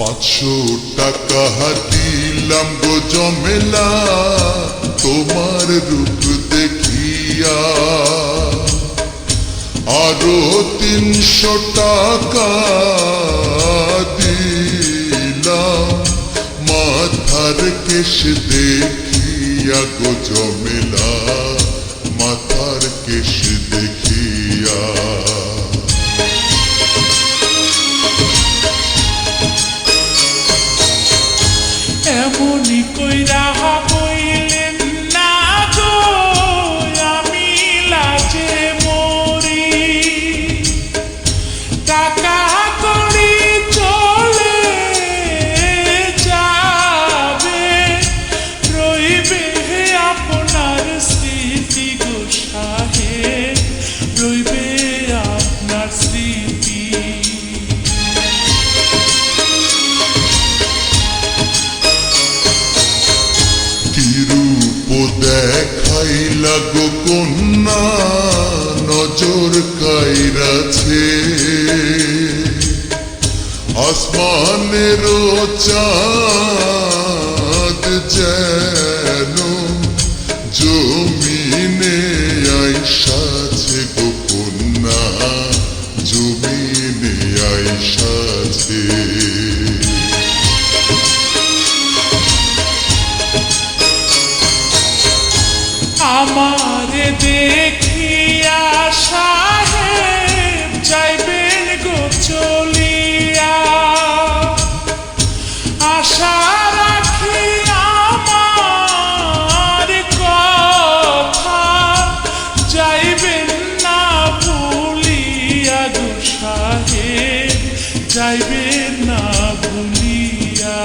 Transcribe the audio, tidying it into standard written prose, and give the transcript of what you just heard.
500 টাকা দিলাম গো জমেলা তোমার রূপ দেখিয়া, আরো 300 টাকা দিলাম মাথার কেশ দেখিয়া গো জমেলা, মাথার কেশ দেখিয়া। এমনি কইরা বইলেন না গো আমি লাজে মরি, টাকা কড়ি চলে যাবে, রইবে আপনার স্মৃতি গো সাহেব, রইবে আপনার স্মৃতি। রূপ দেখাইলা গো কন্যা নজর কাইরাছে, আসমানের চাঁদ যেন জমিনে আইসাছে গো কন্যা, জমিনে আইসাছে। আমারে দেখিয়া সাহেব যাইবেন গো চলিয়া, আশা রাখি আমার কথা যাইবেন না ভুলিয়া গো সাহেব, যাইবেন না ভুলিয়া।